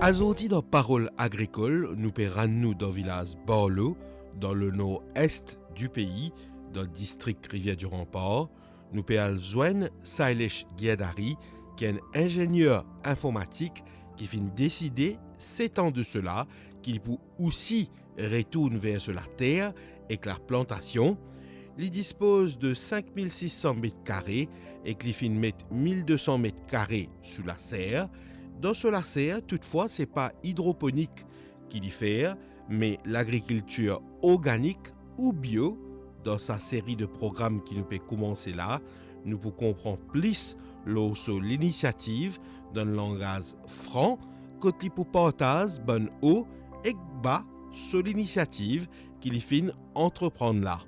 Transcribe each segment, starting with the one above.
Azoti dans Parole agricole, nous nous dans le village Borlo, dans le nord-est du pays, dans le district Rivière-du-Rempart. Nous pouvons joindre Sailesh Giadari, qui est un ingénieur informatique qui vient décider, 7 ans de cela, qu'il peut aussi retourner vers la terre et que la plantation. Il dispose de 5600 mètres carrés et qu'il finit mettre 1200 mètres carrés sous la serre. Dans la serre, toutefois, ce n'est pas hydroponique qu'il y fait, mais l'agriculture organique ou bio. Dans sa série de programmes qui nous peut commencer là, nous pouvons comprendre plus l'initiative dans le langage franc, côté pour partage, bonne eau et bas sur l'initiative qu'il finit entreprendre là.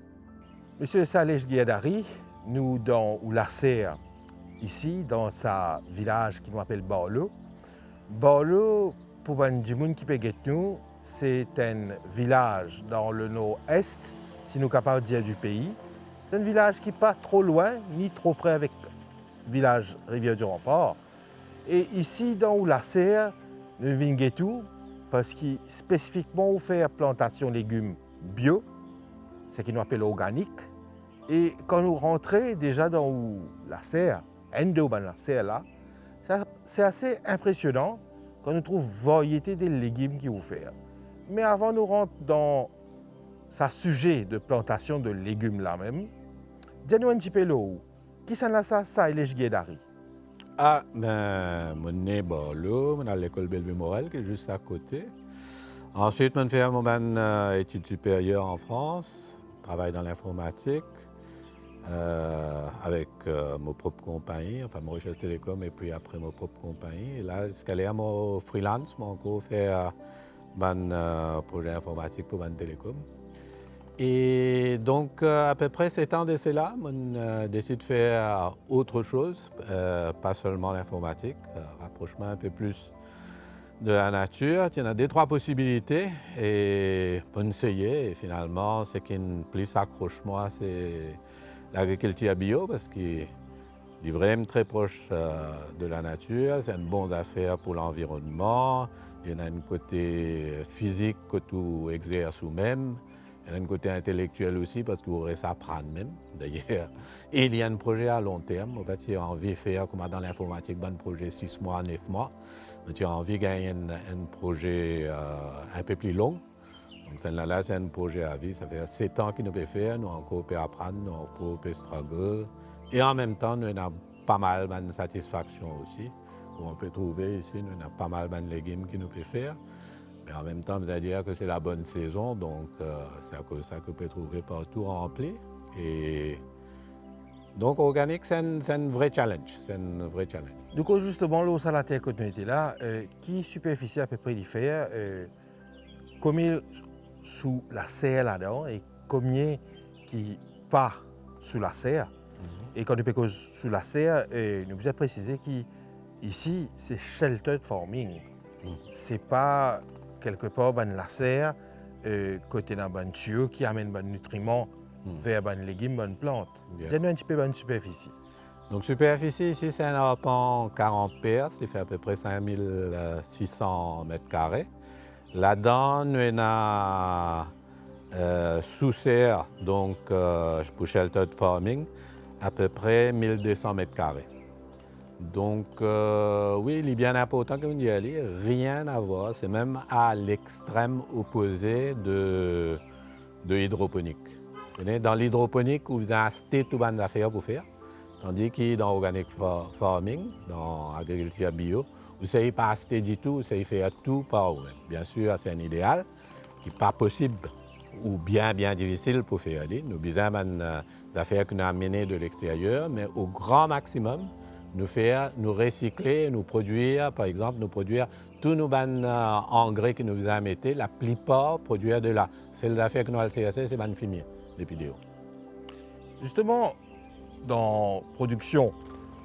Monsieur Sailesh Giadari, nous dans la serre, ici, dans sa village qui m'appelle Borlo. Borlo, pour les gens qui peuvent nous, c'est un village dans le nord-est, si nous sommes capables de dire du pays. C'est un village qui n'est pas trop loin, ni trop près avec le village Rivière-du-Rempart. Et ici, dans la serre, nous venons tout parce que spécifiquement, on fait plantation de légumes bio, ce qu'on appelle organique. Et quand nous rentrons déjà dans la serre, la serre là, c'est assez impressionnant quand nous trouvons variété des légumes qui vous font. Mais avant de rentrer dans ce sujet de plantation de légumes là même, dis-nous un petit peu là qui s'en a ça, Sailesh Giadari? Mon né Borlo, mon à l'école Bellevue-Morel qui est juste à côté. Ensuite, je fais mon études supérieures en France, travaille dans l'informatique. Avec mon propre compagnie, enfin mon recherche télécom et puis après mon propre compagnie. Et là, jusqu'à là, mon freelance, mon co fait un projet informatique pour mon télécom. Et donc, à peu près 7 ans de cela, on décide de faire autre chose, pas seulement l'informatique, rapprochement un peu plus de la nature. Il y en a 2-3 possibilités et on essayer. Et finalement, ce qui me plus accroche moi, c'est l'agriculture bio parce qu'il est vraiment très proche de la nature, c'est une bonne affaire pour l'environnement, il y en a un côté physique que tu exerces même, il y en a un côté intellectuel aussi parce que vous aurez ça apprendre même d'ailleurs. Et il y a un projet à long terme, en fait, tu as envie de faire comme dans l'informatique, un projet 6 mois, 9 mois, tu as envie de gagner un projet un peu plus long. Donc là, c'est un projet à vie, ça fait 7 ans qu'il nous peut faire, nous encore peut apprendre, nous encore peut struggle. Et en même temps, nous avons pas mal de satisfaction aussi. On peut trouver ici, nous avons pas mal de légumes qui nous peut faire. Mais en même temps, c'est-à-dire que c'est la bonne saison, donc c'est à cause de ça qu'on peut trouver partout rempli. Et donc organique, c'est un vrai challenge, Donc justement, là, ça la terre que nous étions là, qui superficie à peu près d'y faire, combien sous la serre là-dedans et combien qui part sous la serre. Et quand nous parlons sous la serre, nous vous avons précisé qu'ici, c'est sheltered farming. Ce n'est pas quelque part dans la serre, côté d'un ban tuyau qui amène des nutriments vers les légumes, les plantes. Dis-nous un petit peu de superficie. Donc superficie ici, c'est un arpent 40 perces, il fait à peu près 5600 mètres carrés. Là-dedans, nous avons sous serre, donc pour sheltered farming, à peu près 1200 mètres carrés. Donc oui, il est bien important que vous y allez, rien à voir, c'est même à l'extrême opposé de l'hydroponique. Dans l'hydroponique, vous avez acheté tout les affaires pour faire, tandis que dans organic farming, dans l'agriculture bio, vous ne savez pas acheter du tout, vous savez faire tout par vous-même. Bien sûr, c'est un idéal qui n'est pas possible ou bien difficile pour faire. Nous avons des affaires que nous avons menées de l'extérieur, mais au grand maximum, nous recycler, nous produire, par exemple, nous produire tous nos engrais que nous avons mis, la plupart produire de là. C'est les affaires que nous avons fait, c'est les fumier, les vidéos. Justement, dans la production,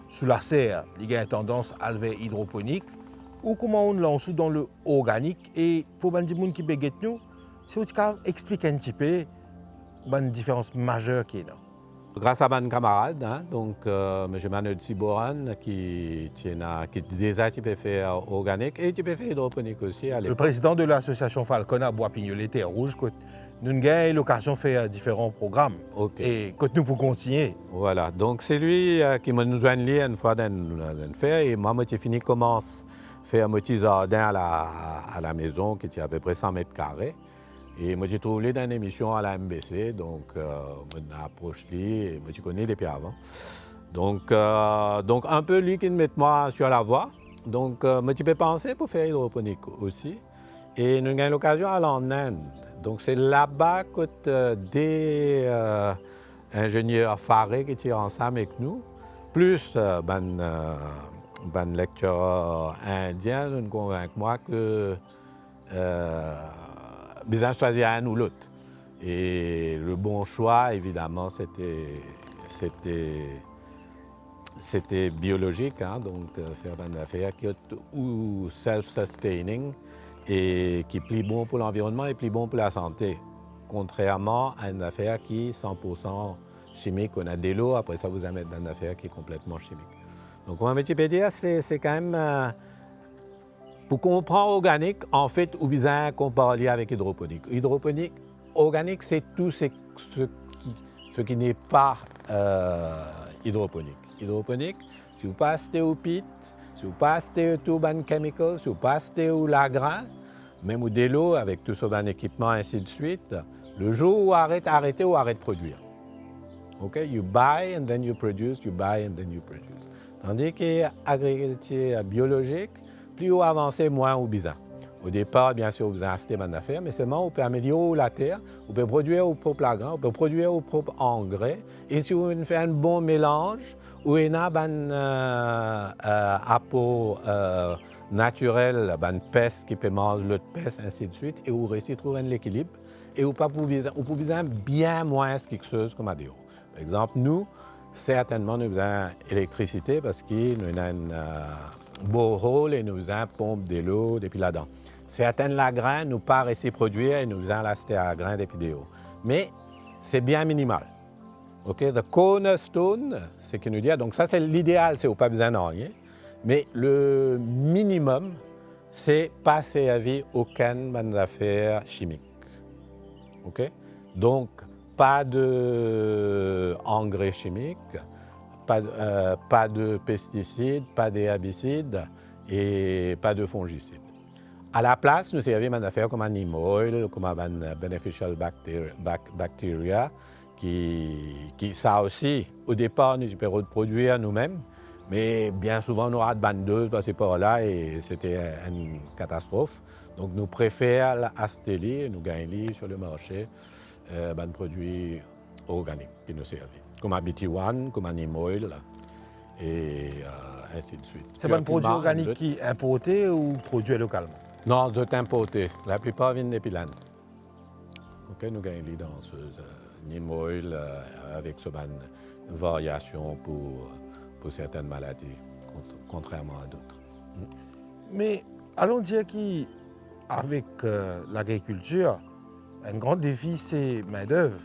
sous la serre, il y a une tendance à lever hydroponique, ou comment on lance dans le organique. Et pour les gens qui béguent nous, si vous expliquez un petit peu la différence majeure qu'il y a. grâce à mon camarade, hein, donc M. Manuel Siboran, qui déjà tu peux faire organique et tu peux faire hydroponique aussi à Le l'époque. président de l'association Falcon à Bois-Pignolet Terre Rouge, que nous avons eu l'occasion de faire différents programmes. Ok. Et que nous pouvons continuer. Voilà, donc c'est lui qui m'a nous joigné une fois dans faire et moi, j'ai fini commence à faire un petit jardin à la maison qui était à peu près 100 mètres carrés. Et moi, j'ai trouvé dans une émission à la MBC, donc je m'ai approché et moi, je connais depuis avant. Donc un peu lui qui me met moi sur la voie. Donc, moi, tu peux penser pour faire hydroponique aussi. Et nous avons l'occasion d'aller en Inde. Donc, c'est là-bas que des ingénieurs farés qui tirent ensemble avec nous, plus ben lecteur indien, nous convainc moi que besoin de choisir un ou l'autre. Et le bon choix, évidemment, c'était biologique, hein, donc faire une affaire qui est ou self-sustaining et qui est plus bon pour l'environnement et plus bon pour la santé. Contrairement à une affaire qui est 100% chimique, on a de l'eau, après ça vous allez mettre dans une affaire qui est complètement chimique. Donc, comme je peux dire, c'est quand même... pour comprendre organique, en fait, ou bien qu'on parle avec hydroponique. Hydroponique, organique, c'est tout ce qui n'est pas hydroponique. Hydroponique, si vous passez au pit, si vous passez au ban chemical, si vous passez au lagrin, même au de l'eau avec tout ce ban équipement, ainsi de suite, le jour où arrêtez ou arrête de produire. OK? You buy and then you produce, you buy and then you produce. Tandis que l'agriculture biologique, plus vous avancez, moins vous besoin. Au départ, bien sûr, vous achetez une affaire, mais seulement vous pouvez améliorer la terre, vous pouvez produire vos propres lagrins, vous pouvez produire vos propres engrais. Et si vous faites un bon mélange, vous avez un apport naturel, une peste qui peut manger l'autre peste, ainsi de suite, et vous réussissez à trouver un équilibre. Et vous pouvez besoin bien moins quelque chose comme à dehors. Par exemple, nous, certainement, nous avons l'électricité parce que nous avons un borehole et nous avons une pompe de l'eau depuis là-dedans. Certains lagrins nous pas réussi à produire et nous avons l'acheté à grains depuis dehors. Mais c'est bien minimal. OK? The cornerstone, c'est ce qu'il nous dit. Donc ça, c'est l'idéal, c'est pas besoin de rien. Mais le minimum, c'est pas servir aucune affaire chimique. OK? Donc, pas d'engrais chimiques, pas de pesticides, pas d'herbicides et pas de fongicides. À la place, nous servons une affaire comme un neem oil, comme un beneficial bacteria, qui ça aussi, au départ, nous pouvons produire nous-mêmes, mais bien souvent, nous avons bandeuse passer par là et c'était une catastrophe. Donc, nous préférons acheter, nous gagnons sur le marché, des produits organiques qui nous servent, comme un BT1, comme un neem oil, et ainsi de suite. C'est un produit organique qui est importé ou produit localement? Non, c'est importé. La plupart viennent depuis l'Inde. Okay, nous gagnons les danseuses neem oil avec une variation pour certaines maladies, contrairement à d'autres. Mais allons dire qu'avec l'agriculture, un grand défi, c'est main-d'œuvre.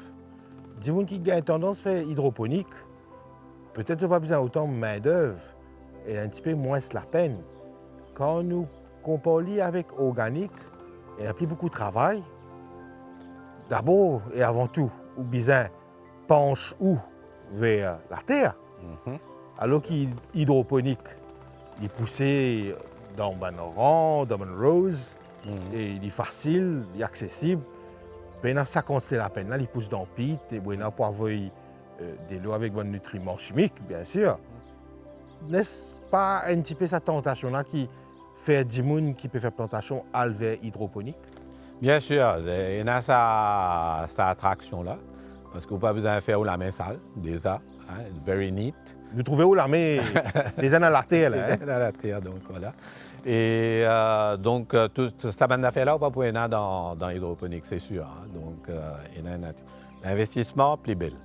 Des gens qui ont tendance à faire hydroponique, peut-être pas besoin autant de main-d'œuvre et un petit peu moins la peine. Quand nous comparons avec organique, il n'y a plus beaucoup de travail. D'abord et avant tout, ou besoin penche où vers la terre. Alors qu'hydroponique, il est poussé dans un rang, dans une rose, et il est facile, il est accessible. Ben, ça compte la peine. Là, il pousse dans le pit, et ben, pour avoir de l'eau avec des nutriments chimiques, bien sûr. N'est-ce pas un petit peu cette tentation-là qui fait des gens qui peuvent faire plantation vers hydroponique? Bien sûr, il y a sa attraction-là, parce que vous n'avez pas besoin de faire la main sale, déjà, hein, very neat. Nous trouvons où la main des ans à la terre, là. Des ans à la terre, donc voilà. Et donc, toute cette bande d'affaires-là, on va pouvoir aller dans l'hydroponique, c'est sûr. Hein. Donc, il y a un investissement plus belle.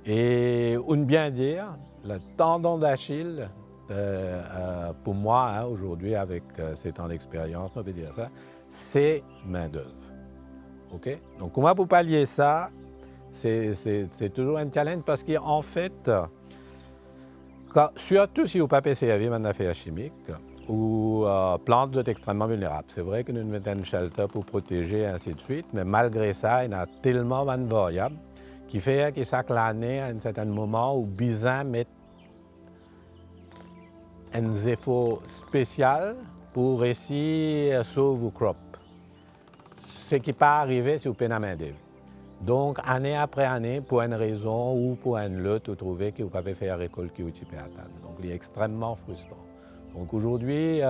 Et on bien dire, le tendon d'Achille, pour moi, hein, aujourd'hui, avec ces temps d'expérience, on peut dire ça, c'est main-d'œuvre. OK? Donc, comment pour pallier ça? c'est toujours un challenge parce qu'en fait, surtout si vous ne pouvez pas servir une affaire chimique ou plantes sont extrêmement vulnérables. C'est vrai que nous mettons un shelter pour protéger et ainsi de suite, mais malgré ça, il y a tellement de variables qui fait que chaque année, à un certain moment, où besoin mettre un effort spécial pour réussir à sauver vos crops. Ce qui n'est pas arrivé si vous payez la main-d'œuvre. Donc, année après année, pour une raison ou pour une autre, vous trouvez que vous ne pouvez pas faire la récolte que vous pouvez attendre. Donc, il est extrêmement frustrant. Donc, aujourd'hui,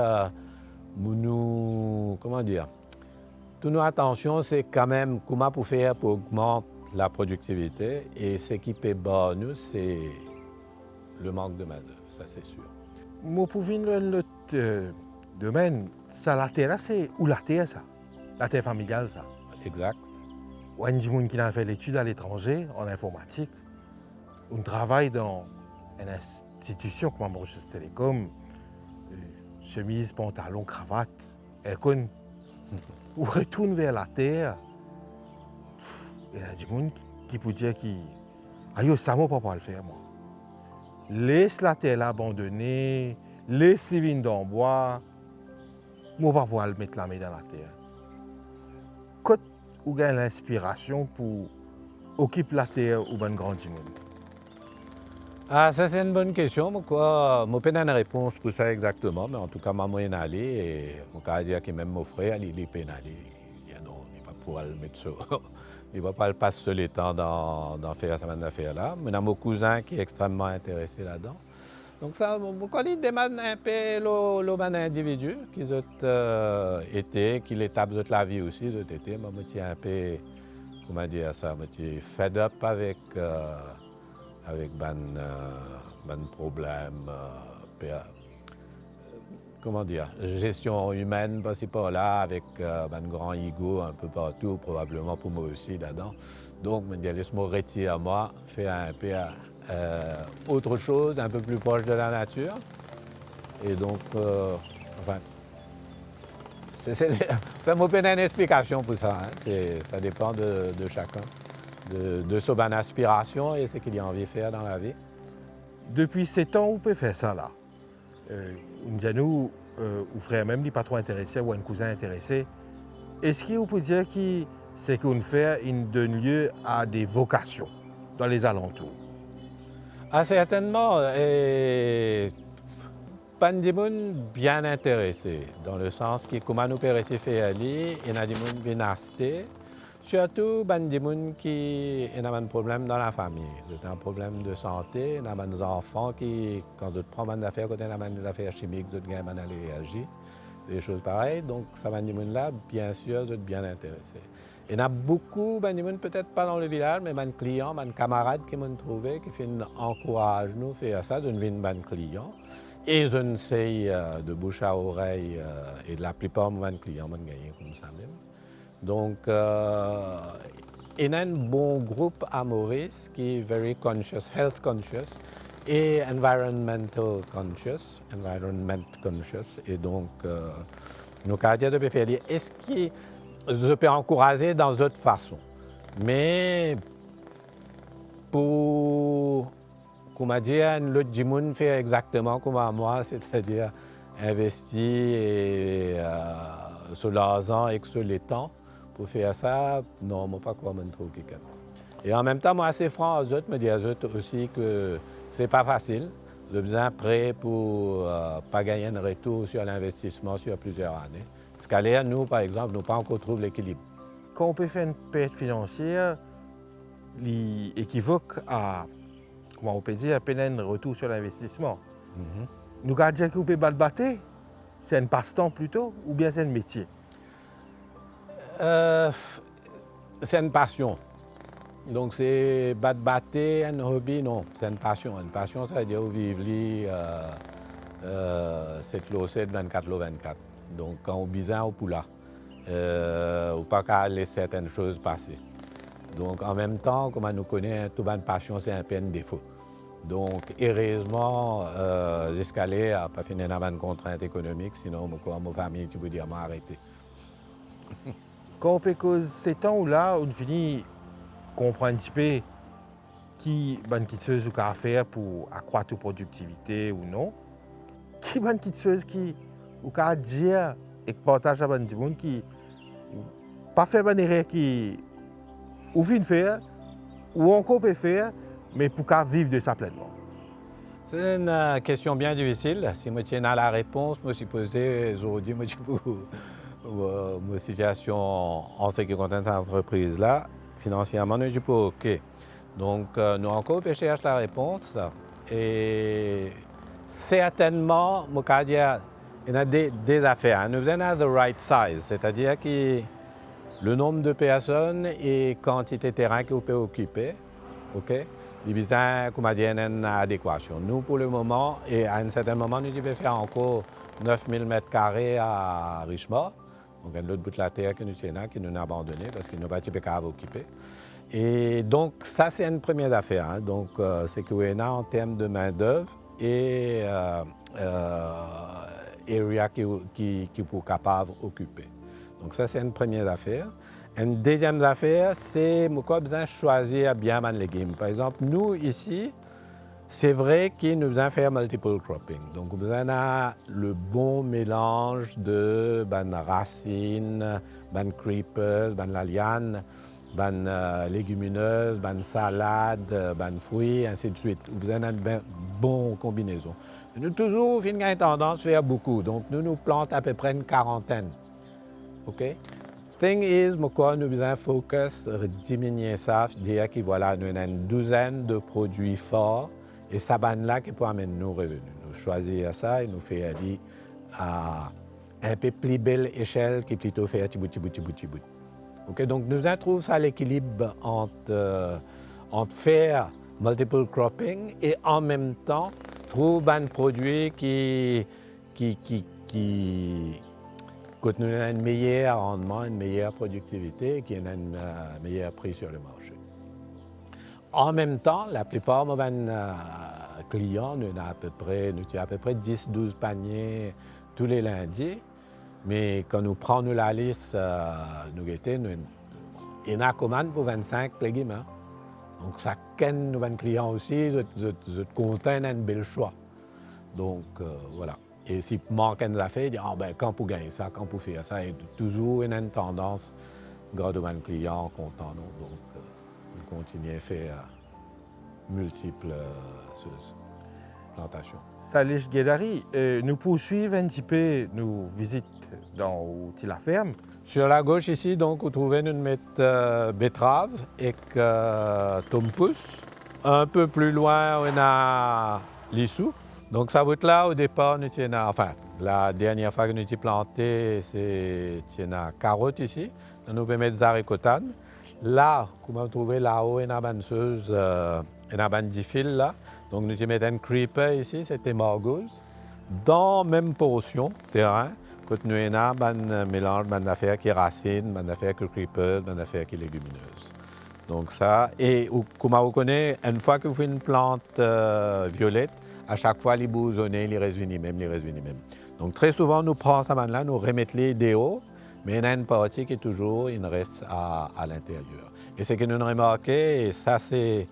comment dire, toute notre attention, c'est quand même comment pour faire pour augmenter la productivité. Et ce qui peut battre nous, c'est le manque de main-d'œuvre, ça c'est sûr. Moi, pour venir dans l'autre domaine, ça, la terre, là, c'est où la terre, ça? La terre familiale, ça. Exact. Il y a des gens qui ont fait l'étude à l'étranger, en informatique. On travaille dans une institution comme Mauritius Telecom, chemise, pantalon, cravate. Et quand on retourne vers la terre, il y a des gens qui peuvent dire que ça ne va pas le faire, moi. Laisse la terre abandonnée, laisse les vignes dans le bois, je ne vais pas pouvoir mettre la main dans la terre. Quand vous avez l'inspiration pour occuper la terre ou une grande monde? Ah, ça c'est une bonne question. Je n'ai pas une réponse pour ça exactement, mais en tout cas, je suis allé et je peux dire que même mon frère, il est pénalé. Il ne va pas pouvoir le mettre sur. Il ne va pas passer le temps d'en faire cette affaire-là. Mais il y a mon cousin qui est extrêmement intéressé là-dedans. Donc ça, il demande un peu l'individu qui ont été, qui l'étape de la vie aussi, ont été. Moi, je suis un peu, comment dire ça, je suis fed up avec ben problème, comment dire, gestion humaine par-ci par-là, avec ben grand ego un peu partout, probablement pour moi aussi là-dedans. Donc, je me dis, laisse-moi retirer à moi, faire un peu autre chose, un peu plus proche de la nature. Et donc, enfin, ça m'a donné une explication pour ça. Hein. Ça dépend de chacun, de son aspiration et ce qu'il a envie de faire dans la vie. Depuis 7 ans, vous pouvez faire ça là. Nous, ou frère même, n'est pas trop intéressé, ou un cousin intéressé. Est-ce que vous pouvez dire que ce qu'on fait, il donne lieu à des vocations dans les alentours? Ah, certainement. Et pas de gens bien intéressés, dans le sens que comment nous pouvons faire aller, il y a des gens qui viennent acheter. Surtout, il y a des gens qui ont un problème dans la famille. Ils ont un problème de santé, il y a des enfants qui, quand ils prennent des affaires, quand ils ont des affaires chimiques, ils ont une allergie, des choses pareilles. Donc, ça va des gens-là, bien sûr, ils sont bien intéressés. Il y en a beaucoup, peut-être pas dans le village, mais des clients, des camarades qui m'ont trouvé, qui encouragent nous à faire ça, de devenir des clients. Et je ne sais de bouche à oreille, et la plupart de mes clients m'ont gagné comme ça même. Donc, il y a un bon groupe à Maurice qui est very conscious, health conscious et environmental conscious. Et donc, nous avons de faire. Est-ce que je peux encourager dans d'autres façons? Mais pour, comment dire, l'autre monde fait exactement comme moi, c'est-à-dire investir sur l'argent et sur le temps. Pour faire ça, non, je ne sais pas quoi me trouve quelqu'un. Et en même temps, moi, assez franc aux autres, me dis aux autres aussi que ce n'est pas facile. Le besoin prêt pour ne pas gagner un retour sur l'investissement sur plusieurs années. Ce qu'à l'air, nous, par exemple, nous pas encore trouvé l'équilibre. Quand on peut faire une perte financière, l'équivoque à, comment on peut dire, un retour sur l'investissement. Nous allons dire que vous pouvez battre, c'est un passe-temps plutôt, ou bien c'est un métier? C'est une passion. Donc, c'est battre, un hobby, non, c'est une passion. Une passion, ça veut dire vivre 7 jours 7, 24 jours 24. Donc, quand on bizarre, on peut là. Ou pas qu'à laisser certaines choses passer. Donc, en même temps, comme on nous connaît, toute bonne passion, c'est un peu un défaut. Donc, heureusement, jusqu'à là, pas fini d'avoir une contrainte économique, sinon, ma famille, tu peux dire, m'arrêter. Quand on peut cause ces temps-là, on finit comprendre un petit peu qui bonne petite chose ou qu'à faire pour accroître la productivité ou non. Qui bonne petite chose qui ou qu'à dire et partager avec du monde qui pas faire bonne erreur qui ou vient faire ou encore peut faire mais pour qu'à vivre de ça pleinement. C'est une question bien difficile. Si je tiens à la réponse, je me suis posé aujourd'hui, ma situation en ce qui concerne cette entreprise-là, financièrement, je suis pas OK. Donc, nous encore chercher la réponse. Et certainement, je peux dire, il y a des affaires. Nous avons the right size, c'est-à-dire que le nombre de personnes et quantité de terrain qu'on peut occuper, OK? Il y a une adéquation. Nous, pour le moment, et à un certain moment, nous devons faire encore 9000 m² à Richemont. Donc, l'autre bout de la terre que nous tenons, qui nous a abandonné parce qu'il n'a pas de à occuper. Et donc, ça, c'est une première affaire. Hein. Donc, c'est qu'on a en termes de main-d'œuvre et area qui est capable d'occuper. Donc, ça, c'est une première affaire. Une deuxième affaire, c'est qu'on besoin de choisir bien les légumes. Par exemple, nous, ici, c'est vrai que nous devons faire multiple cropping. Donc, nous avons le bon mélange de racines, creepers, la liane, légumineuses, salades, fruits, ainsi de suite. Nous avons une bonne combinaison. Nous toujours une tendance à faire beaucoup. Donc, nous plantons à peu près une quarantaine. OK? Thing is, pourquoi nous devons focus, diminuer ça, dire que voilà, nous avons une douzaine de produits forts et ça là qui peut amener nos revenus. Nous choisir ça et nous faire aller à un peu plus belle échelle qui plutôt faire petit bout. Okay? Donc nous trouvons ça l'équilibre entre faire multiple cropping et en même temps trouver un produit qui nous a un meilleur rendement, une meilleure productivité, qui a un meilleur prix sur le marché. En même temps, la plupart de nos clients, nous avons à peu près 10-12 paniers tous les lundis. Mais quand nous prenons la liste, il y a une commande pour 25 légumes. Hein. Donc, ça ken nos clients aussi, je contiennent un bel choix. Donc, voilà. Et si manque des affaires, il dit quand pour gagner ça, quand pour faire ça, et toujours une tendance, grâce à nos clients contents. Donc, on continue à faire multiples plantations. Salish Guédari, nous poursuivons un petit peu nos visites dans la ferme. Sur la gauche ici, donc, vous trouvez une betterave et tompous. Un peu plus loin, on a l'issou. Donc, ça va là, au départ, nous avons, la dernière fois que nous avons planté, c'est une carotte ici. Nous pouvons mettre des haricots. Là, comme vous trouvez là-haut, une abanceuse, une abandifile là. Donc, nous avons mis un creeper ici, c'était margouze. Dans la même portion, terrain, nous avons un mélange d'affaires qui est racines, d'affaires qui est creeper, d'affaires qui est légumineuse. Donc, ça, et comme vous connaissez, une fois que vous faites une plante violette, à chaque fois, les bousonnés, les résunis même. Donc, très souvent, nous prenons ça là, nous remettons les déos, mais il y a une partie qui est toujours, il reste à l'intérieur. Et ce que nous remarquons, et ça, c'est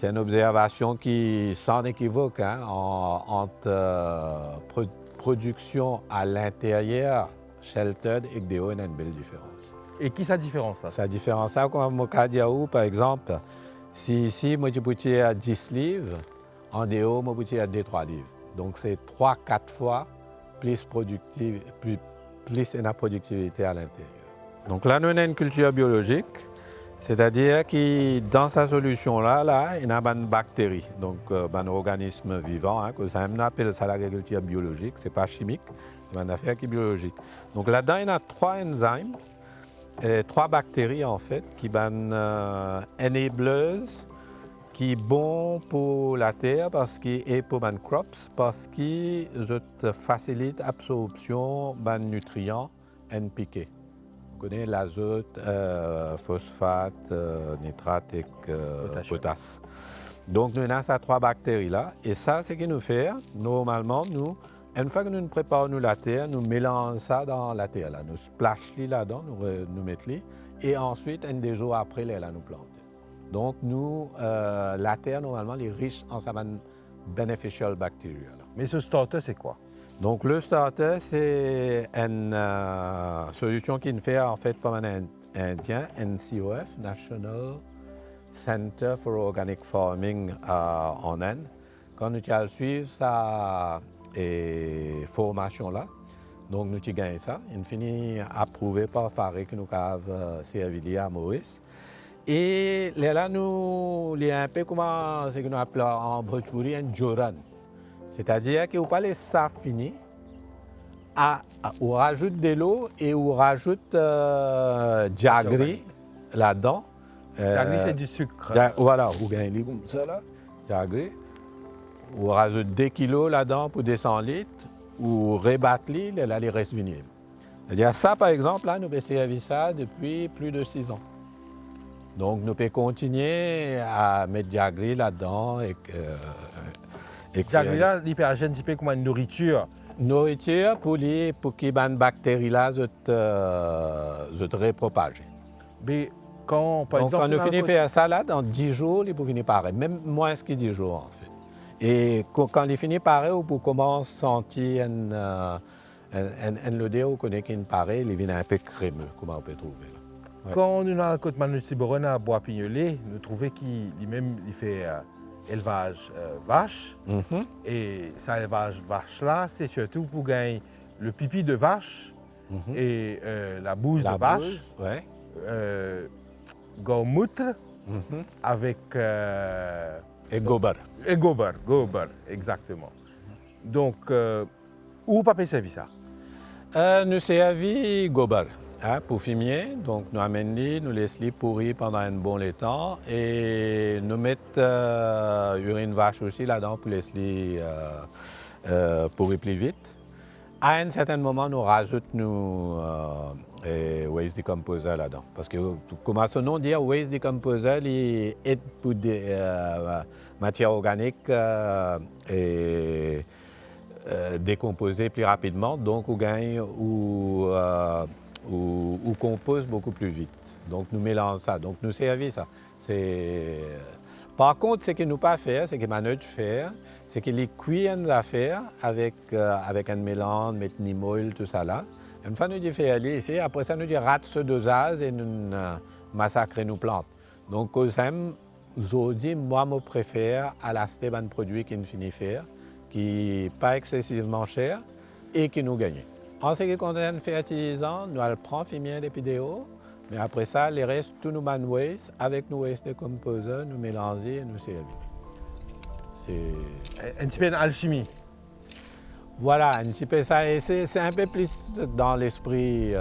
une observation qui, sans équivoque, hein, entre production à l'intérieur, sheltered et déo, il y a une belle différence. Et qui sa différence ça? Sa différence, ça, comme au cas d'Yaou, par exemple, si ici, moi, je à 10 livres, en déo, moi, je à 2-3 livres. Donc, c'est 3-4 fois plus productive, plus de productivité à l'intérieur. Donc là, nous avons une culture biologique, c'est-à-dire que dans sa solution-là, il y a une bactérie, donc un organisme vivant, hein, que ça, on appelle ça l'agriculture biologique, ce n'est pas chimique, c'est une affaire qui est biologique. Donc là-dedans, il y a 3 enzymes, 3 bactéries en fait, qui sont enableuses, qui est bon pour la terre et pour les crops parce qu'ils facilitent l'absorption des nutriments NPK. Vous connaissez l'azote, phosphate, nitrate et potasse. Donc nous avons ces 3 bactéries-là et ça, c'est ce que nous faisons. Normalement, une fois que nous préparons la terre, nous mélangeons ça dans la terre. Là. Nous splashons là-dedans, nous mettons et ensuite, un des jours après, là, nous plantons. Donc, nous, la terre, normalement, elle est riche en savane beneficial bacteria. Là. Mais ce starter, c'est quoi? Donc, le starter, c'est une solution qui fait en fait pas mal indien, NCOF, National Center for Organic Farming en Inde. Quand nous allons suivre sa formation-là, donc nous avons gagné ça. Il finit approuvé par Faré que nous avons servi à Maurice. Et là, nous, il y a un peu comment c'est que nous appelons en Bhojpuri un joran. C'est-à-dire que vous parlez ça fini, on rajoute de l'eau et on rajoute jaggery là-dedans. Jaggery, c'est du sucre. Voilà, vous gagnez comme ça là, jaggery. On rajoute 2 kilos là-dedans pour 200 litres, ou rebattre là, les restes vignes. C'est-à-dire ça, par exemple, là, nous avons servi ça depuis plus de 6 ans. Donc, nous pouvons continuer à mettre jaggery là-dedans. Jaggery, là, l'hypergène, c'est comme une nourriture. Nourriture pour que les bactéries-là se repropagent. Mais quand, par Donc, exemple, quand nous finissons de faire ça, là, dans 10 jours, il peut finir pareil, même moins que 10 jours, en fait. Et quand il finit pareil, on peut commencer à sentir l'odeur, on connaît qu'il paraît, il vient un peu crémeux, comme on peut trouver. Là. Ouais. Quand nous avons côté Manu Tiboron à Bois-Pignolet, nous trouvons qu'il fait élevage vache. Mm-hmm. Et ça élevage vache-là, c'est surtout pour gagner le pipi de vache et la bouse de vache. Ouais. Gaumoutre avec... et gober. Et gober, exactement. Donc, où pas servi ça? Nous servi gober pour fumier. Donc, nous amenons, nous laissons pourrir pendant un bon temps et nous mettons urine vache aussi là-dedans pour laisser pourrir plus vite. À un certain moment, nous rajoutons waste decomposer là-dedans. Parce que, comme son nom dit, waste decomposer, il aide pour des matières organiques décomposer plus rapidement. Donc, on gagne ou compose beaucoup plus vite. Donc, nous mélangeons ça. Donc, nous servons ça. Par contre, ce que nous pas faire, c'est que Manu faire, c'est que les cuire nos affaires avec un mélange, mettre une moule, tout ça là. Une fois nous dit faire aller ici, après ça nous dit rate ce dosage et nous massacrer nos plantes. Donc, aujourd'hui, moi, je préfère à l'acheter un produit qui nous finit faire, qui n'est pas excessivement cher et qui nous gagne. En ce qui concerne le fertilisant, nous allons prendre fumier des vidéos. Mais après ça, les restes, tous nos waste, avec nos waste de composés, nous mélanger et nous servir. C'est un petit peu d'alchimie. Voilà, un petit peu ça. Et c'est un peu plus dans l'esprit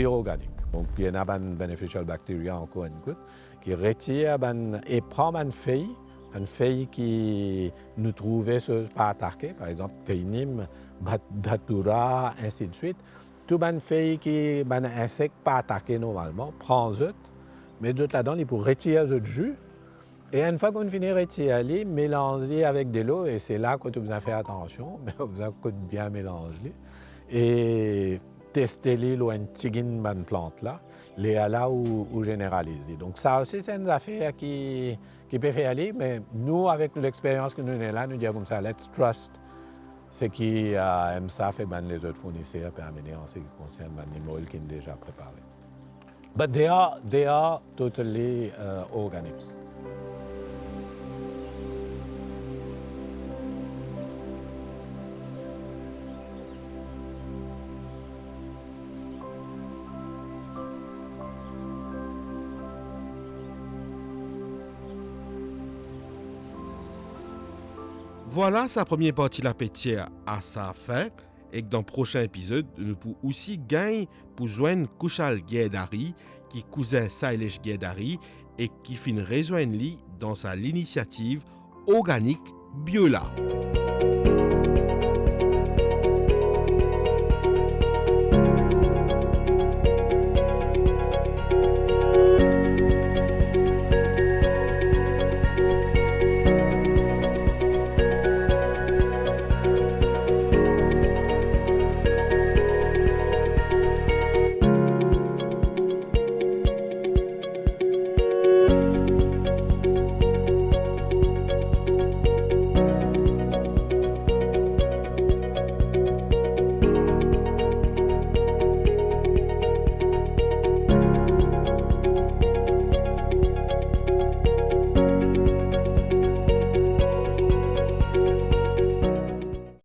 organique. Donc, il y a un beneficial bacteria encore une goutte qui retire et prend une feuille qui nous trouvait pas attaquée, par exemple, feuille Nîmes, datura, ainsi de suite. Tout les feuilles qui sont insectes pas attaqués normalement, prend eux, mais eux là-dedans, il faut retirer le jus. Et une fois qu'on finit de retirer, mélanger avec de l'eau, et c'est là que vous avez fait attention, mais vous avez bien mélangé. Et tester l'île ou une petite plante là, les là ou généraliser. Donc ça aussi, c'est une affaire qui peut faire aller, mais nous, avec l'expérience que nous avons là, nous disons comme ça, let's trust. Ce qui aime ça, fait les autres fournisseurs pour amener en ce qui concerne les molles qui sont déjà préparés. But they are totally organic. Voilà sa première partie la pétière à sa fin et que dans le prochain épisode, nous pouvons aussi gagner pour joindre Kushal Guédari qui cousin Sailesh Guédari et qui finit rejoindre lui dans sa l'initiative organique Biola.